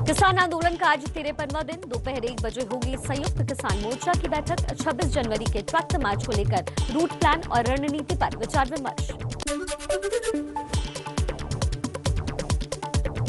किसान आंदोलन का आज 53वां दिन। दोपहर 1 बजे होगी संयुक्त किसान मोर्चा की बैठक। 26 जनवरी के ट्रैक्टर मार्च को लेकर रूट प्लान और रणनीति पर विचार विमर्श।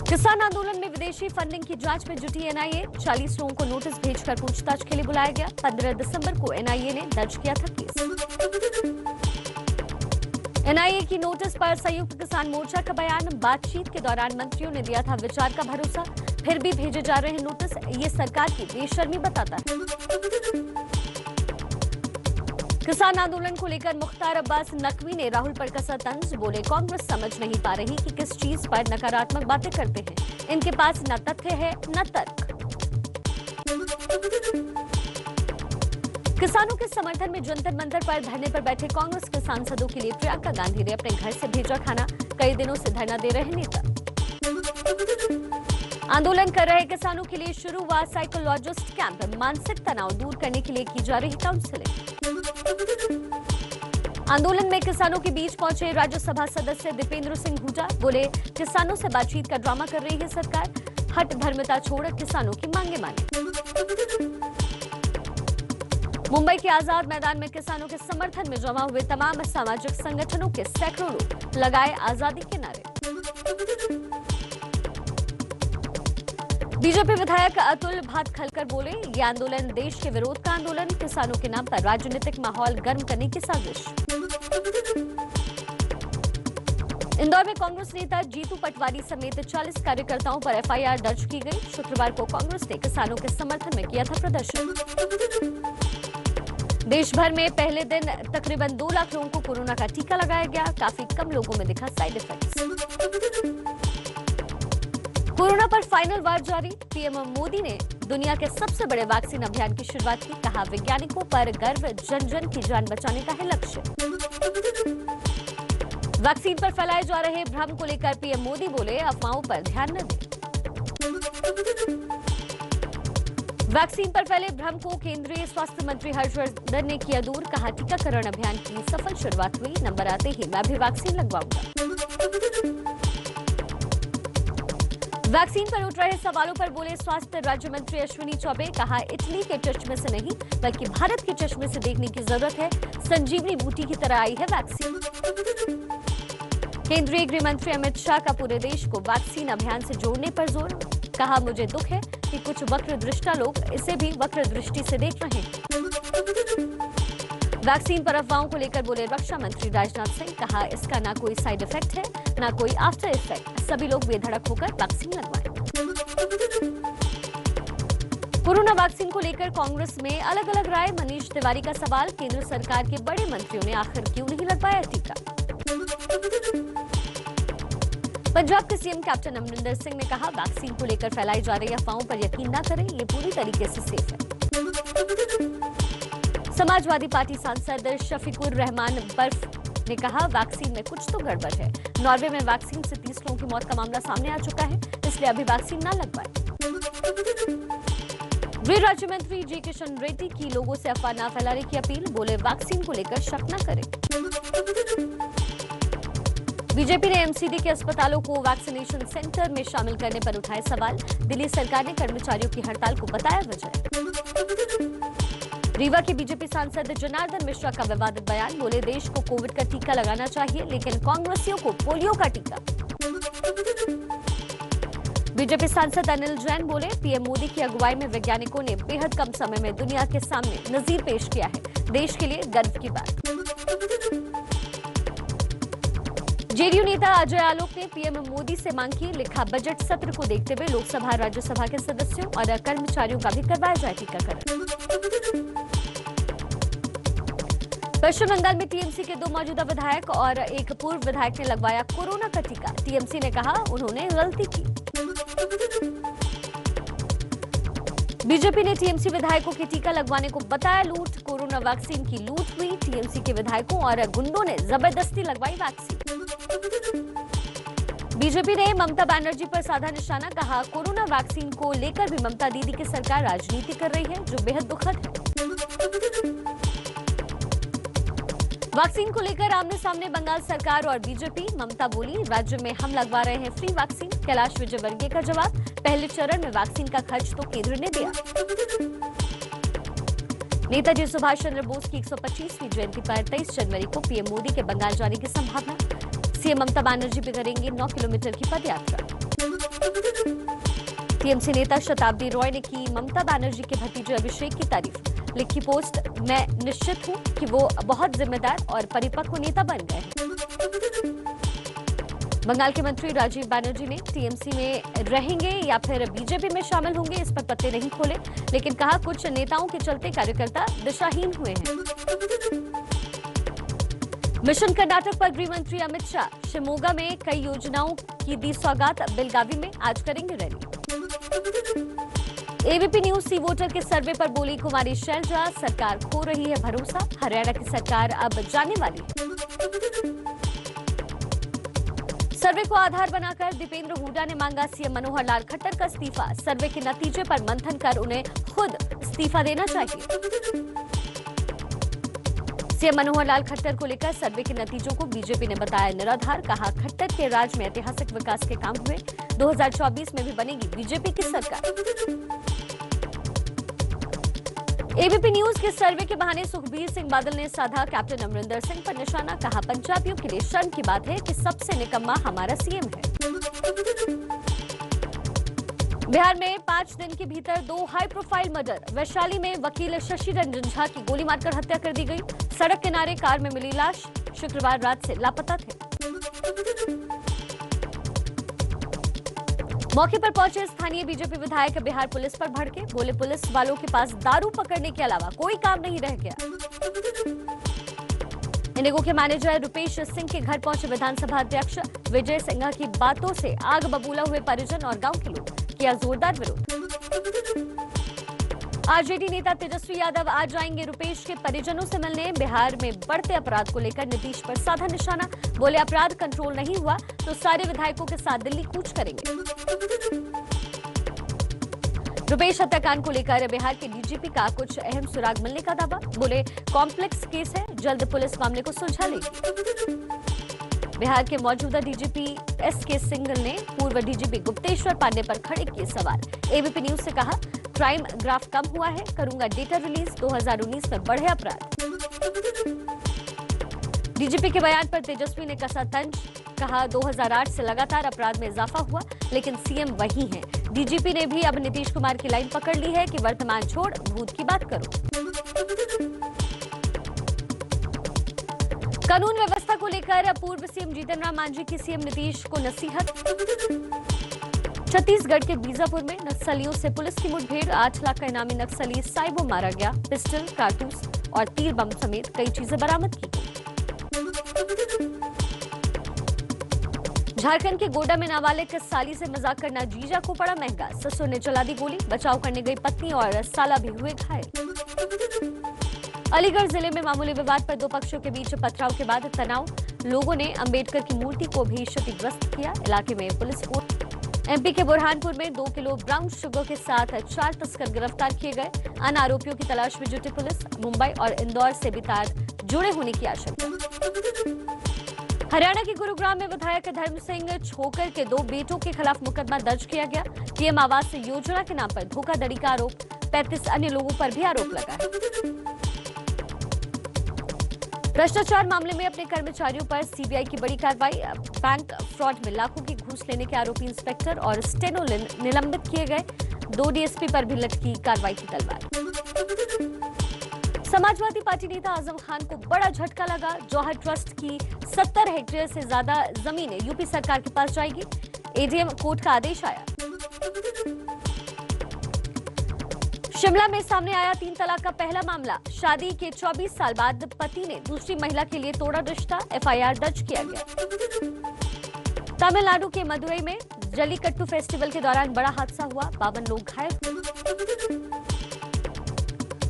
किसान आंदोलन में विदेशी फंडिंग की जांच में जुटी एनआईए। 40 लोगों को नोटिस भेजकर पूछताछ के लिए बुलाया गया। 15 दिसंबर को एनआईए ने दर्ज किया था केस। एनआईए की नोटिस पर संयुक्त किसान मोर्चा का बयान। बातचीत के दौरान मंत्रियों ने दिया था विचार का भरोसा, फिर भी भेजे जा रहे हैं नोटिस। ये सरकार की बेशर्मी बताता है। किसान आंदोलन को लेकर मुख्तार अब्बास नकवी ने राहुल पर कसा तंज। बोले, कांग्रेस समझ नहीं पा रही कि किस चीज पर नकारात्मक बातें करते हैं। इनके पास न तथ्य है न तर्क। किसानों के समर्थन में जंतर मंतर पर धरने पर बैठे कांग्रेस के सांसदों के लिए प्रियंका गांधी ने अपने घर से भेजा खाना। कई दिनों से धरना दे रहे नेता। आंदोलन कर रहे किसानों के लिए शुरू हुआ साइकोलॉजिस्ट कैंप। मानसिक तनाव दूर करने के लिए की जा रही काउंसलिंग। आंदोलन में किसानों के बीच पहुंचे राज्यसभा सदस्य दीपेंद्र सिंह हुड्डा। बोले, किसानों से बातचीत का ड्रामा कर रही है सरकार। हट धर्मता छोड़ किसानों की मांगे माने। मुंबई के आजाद मैदान में किसानों के समर्थन में जमा हुए तमाम सामाजिक संगठनों के सैकड़ों लोग लगाए आजादी के नारे। बीजेपी विधायक अतुल भातखलकर बोले, ये आंदोलन देश के विरोध का आंदोलन, किसानों के नाम पर राजनीतिक माहौल गर्म करने की साजिश। इंदौर में कांग्रेस नेता जीतू पटवारी समेत 40 कार्यकर्ताओं पर एफआईआर दर्ज की गई। शुक्रवार को कांग्रेस ने किसानों के समर्थन में किया था प्रदर्शन। देश भर में पहले दिन तकरीबन 2 लाख लोगों को कोरोना का टीका लगाया गया। काफी कम लोगों में दिखा साइड इफेक्ट्स। कोरोना पर फाइनल वार जारी। पीएम मोदी ने दुनिया के सबसे बड़े वैक्सीन अभियान की शुरुआत की। कहा, वैज्ञानिकों पर गर्व, जन जन की जान बचाने का है लक्ष्य। वैक्सीन पर फैलाए जा रहे भ्रम को लेकर पीएम मोदी बोले, अफवाहों पर ध्यान न दें। वैक्सीन पर फैले भ्रम को केंद्रीय स्वास्थ्य मंत्री हर्षवर्धन ने किया दूर। कहा, टीकाकरण अभियान की सफल शुरुआत हुई। नंबर आते ही मैं भी वैक्सीन लगवाऊंगा। वैक्सीन पर उठ रहे सवालों पर बोले स्वास्थ्य राज्य मंत्री अश्विनी चौबे। कहा, इटली के चश्मे से नहीं बल्कि भारत के चश्मे से देखने की जरूरत है। संजीवनी बूटी की तरह आई है वैक्सीन। केंद्रीय गृह मंत्री अमित शाह का पूरे देश को वैक्सीन अभियान से जोड़ने पर जोर। कहा, मुझे दुख है कि कुछ वक्रदृष्टा लोग इसे भी वक्र दृष्टि से देख रहे हैं। वैक्सीन पर अफवाहों को लेकर बोले रक्षा मंत्री राजनाथ सिंह। कहा, इसका ना कोई साइड इफेक्ट है ना कोई आफ्टर इफेक्ट। सभी लोग बेधड़क होकर वैक्सीन लगवाएं। कोरोना वैक्सीन को लेकर कांग्रेस में अलग अलग राय। मनीष तिवारी का सवाल, केंद्र सरकार के बड़े मंत्रियों ने आखिर क्यों नहीं लगवाया टीका। पंजाब के सीएम कैप्टन अमरिंदर सिंह ने कहा, वैक्सीन को लेकर फैलाई जा रही अफवाहों पर यकीन न करें, ये पूरी तरीके से सेफ है। समाजवादी पार्टी सांसद शफीकुर रहमान बर्फ ने कहा, वैक्सीन में कुछ तो गड़बड़ है। नॉर्वे में वैक्सीन से 30 लोगों की मौत का मामला सामने आ चुका है, इसलिए अभी वैक्सीन न लगवाएं। गृह राज्य मंत्री जी किशन रेड्डी की लोगों से अफवाह न फैलाने की अपील। बोले, वैक्सीन को लेकर शक न करें। बीजेपी ने एमसीडी के अस्पतालों को वैक्सीनेशन सेंटर में शामिल करने पर उठाए सवाल। दिल्ली सरकार ने कर्मचारियों की हड़ताल को बताया वजह। रीवा के बीजेपी सांसद जनार्दन मिश्रा का विवादित बयान। बोले, देश को कोविड का टीका लगाना चाहिए लेकिन कांग्रेसियों को पोलियो का टीका। बीजेपी सांसद अनिल जैन बोले, पीएम मोदी की अगुवाई में वैज्ञानिकों ने बेहद कम समय में दुनिया के सामने नजीर पेश किया है। देश के लिए गर्व की बात। जेडीयू नेता अजय आलोक ने पीएम मोदी से मांग की। लिखा, बजट सत्र को देखते हुए लोकसभा राज्यसभा के सदस्यों और कर्मचारियों का भी करवाया जाए टीकाकरण। पश्चिम बंगाल में टीएमसी के 2 मौजूदा विधायक और एक पूर्व विधायक ने लगवाया कोरोना का टीका। टीएमसी ने कहा, उन्होंने गलती की। बीजेपी ने टीएमसी विधायकों के टीका लगवाने को बताया लूट। कोरोना वैक्सीन की लूट हुई। टीएमसी के विधायकों और गुंडों ने जबरदस्ती लगवाई वैक्सीन। बीजेपी ने ममता बनर्जी पर साधा निशाना। कहा, कोरोना वैक्सीन को लेकर भी ममता दीदी की सरकार राजनीति कर रही है, जो बेहद दुखद है। वैक्सीन को लेकर आमने सामने बंगाल सरकार और बीजेपी। ममता बोली, राज्य में हम लगवा रहे हैं फ्री वैक्सीन। कैलाश विजयवर्गीय का जवाब, पहले चरण में वैक्सीन का खर्च तो केंद्र ने दिया। नेताजी सुभाष चंद्र बोस की 125वीं जयंती पर 23 जनवरी को पीएम मोदी के बंगाल जाने की संभावना। सीएम ममता बनर्जी भी करेंगे 9 किलोमीटर की पदयात्रा। टीएमसी नेता शताब्दी रॉय ने की ममता बनर्जी के भतीजे अभिषेक की तारीफ। लिखी पोस्ट, मैं निश्चित हूं कि वो बहुत जिम्मेदार और परिपक्व नेता बन गए हैं। बंगाल के मंत्री राजीव बनर्जी ने टीएमसी में रहेंगे या फिर बीजेपी में शामिल होंगे, इस पर पत्ते नहीं खोले, लेकिन कहा कुछ नेताओं के चलते कार्यकर्ता दिशाहीन हुए हैं। मिशन कर्नाटक पर गृह मंत्री अमित शाह। शिमोगा में कई योजनाओं की दी सौगात। बेलगावी में आज करेंगे रैली। एबीपी न्यूज सी वोटर के सर्वे पर बोली कुमारी शैलजा, सरकार खो रही है भरोसा। हरियाणा की सरकार अब जाने वाली है। सर्वे को आधार बनाकर दीपेंद्र हुड्डा ने मांगा सीएम मनोहर लाल खट्टर का इस्तीफा। सर्वे के नतीजे पर मंथन कर उन्हें खुद इस्तीफा देना चाहिए। सीएम मनोहर लाल खट्टर को लेकर सर्वे के नतीजों को बीजेपी ने बताया निराधार। कहा, खट्टर के राज में ऐतिहासिक विकास के काम हुए। 2024 में भी बनेगी बीजेपी की सरकार। एबीपी न्यूज के सर्वे के बहाने सुखबीर सिंह बादल ने साधा कैप्टन अमरिंदर सिंह पर निशाना। कहा, पंजाबियों के लिए शर्म की बात है कि सबसे निकम्मा हमारा सीएम है। बिहार में 5 दिन के भीतर 2 हाई प्रोफाइल मर्डर। वैशाली में वकील शशि रंजन झा की गोली मारकर हत्या कर दी गई। सड़क किनारे कार में मिली लाश। शुक्रवार रात से लापता थे। मौके पर पहुंचे स्थानीय बीजेपी विधायक बिहार पुलिस पर भड़के। बोले, पुलिस वालों के पास दारू पकड़ने के अलावा कोई काम नहीं रह गया। इंडिगो के मैनेजर रुपेश सिंह के घर पहुंचे विधानसभा अध्यक्ष विजय सिंघा की बातों से आग बबूला हुए परिजन और गांव के लोग। किया जोरदार विरोध। आरजेडी नेता तेजस्वी यादव आज जाएंगे रुपेश के परिजनों से मिलने। बिहार में बढ़ते अपराध को लेकर नीतीश पर साधा निशाना। बोले, अपराध कंट्रोल नहीं हुआ तो सारे विधायकों के साथ दिल्ली कूच करेंगे। रुपेश हत्याकांड को लेकर बिहार के डीजीपी का कुछ अहम सुराग मिलने का दावा। बोले, कॉम्प्लेक्स केस है, जल्द पुलिस मामले को सुलझा लेगी। बिहार के मौजूदा डीजीपी एसके सिंघल ने पूर्व डीजीपी गुप्तेश्वर पांडे पर खड़े किए सवाल। एबीपी न्यूज से कहा, क्राइम ग्राफ कम हुआ है, करूंगा डेटा रिलीज। 2019 में बढ़े अपराध। डीजीपी के बयान पर तेजस्वी ने कसा तंज। कहा, 2008 से लगातार अपराध में इजाफा हुआ, लेकिन सीएम वही हैं। डीजीपी ने भी अब नीतीश कुमार की लाइन पकड़ ली है कि वर्तमान छोड़ भूत की बात करो। कानून व्यवस्था को लेकर पूर्व सीएम जीतन राम मांझी की सीएम नीतीश को नसीहत। छत्तीसगढ़ के बीजापुर में नक्सलियों से पुलिस की मुठभेड़। 8 लाख का इनामी नक्सली साइबो मारा गया। पिस्टल, कारतूस और तीर बम समेत कई चीजें बरामद की गई। झारखंड के गोड्डा में नाबालिग साली से मजाक करना जीजा को पड़ा महंगा। ससुर ने चला दी गोली। बचाव करने गई पत्नी और साला भी हुए घायल। अलीगढ़ जिले में मामूली विवाद पर 2 पक्षों के बीच पथराव के बाद तनाव। लोगों ने अंबेडकर की मूर्ति को भी क्षतिग्रस्त किया। इलाके में पुलिस को। एमपी के बुरहानपुर में 2 किलो ब्राउन शुगर के साथ 4 तस्कर गिरफ्तार किए गए। अन्य आरोपियों की तलाश में जुटी पुलिस। मुंबई और इंदौर से भी तार जुड़े होने की आशंका। हरियाणा के गुरुग्राम में विधायक धर्म सिंह छोकर के 2 बेटों के खिलाफ मुकदमा दर्ज किया गया। पीएम आवास योजना के नाम पर धोखाधड़ी का आरोप। 35 अन्य लोगों पर भी आरोप लगा है। भ्रष्टाचार मामले में अपने कर्मचारियों पर सीबीआई की बड़ी कार्रवाई। बैंक फ्रॉड में लाखों की घूस लेने के आरोपी इंस्पेक्टर और स्टेनो निलंबित किए गए। 2 डीएसपी पर भी लटकी कार्रवाई की तलवार। समाजवादी पार्टी नेता आजम खान को बड़ा झटका लगा। जौहर ट्रस्ट की 70 हेक्टेयर से ज्यादा जमीन यूपी सरकार के पास जाएगी। एडीएम कोर्ट का आदेश आया। शिमला में सामने आया 3 तलाक का पहला मामला। शादी के 24 साल बाद पति ने दूसरी महिला के लिए तोड़ा रिश्ता। एफआईआर दर्ज किया गया। तमिलनाडु के मदुरई में जल्लीकट्टू फेस्टिवल के दौरान बड़ा हादसा हुआ। 52 लोग घायल हुए।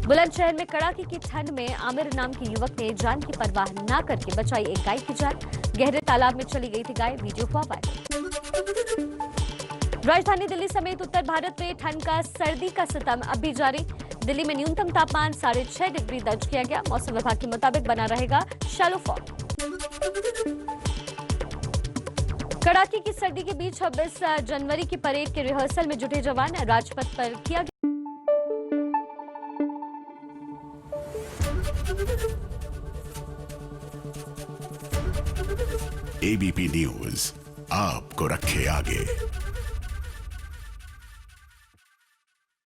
बुलंदशहर में कड़ाके की ठंड में आमिर नाम के युवक ने जान की परवाह न करके बचाई एक गाय की जान। गहरे तालाब में चली गई थी गाय। वीडियो हुआ वायरल। राजधानी दिल्ली समेत उत्तर भारत में ठंड का सर्दी का सितम अब भी जारी। दिल्ली में न्यूनतम तापमान 6.5 डिग्री दर्ज किया गया। मौसम विभाग के मुताबिक बना रहेगा शैलो फॉल। कड़ाके की सर्दी के बीच 26 जनवरी की परेड के रिहर्सल में जुटे जवान। राजपथ पर किया गया एबीपी न्यूज आपको रखे आगे।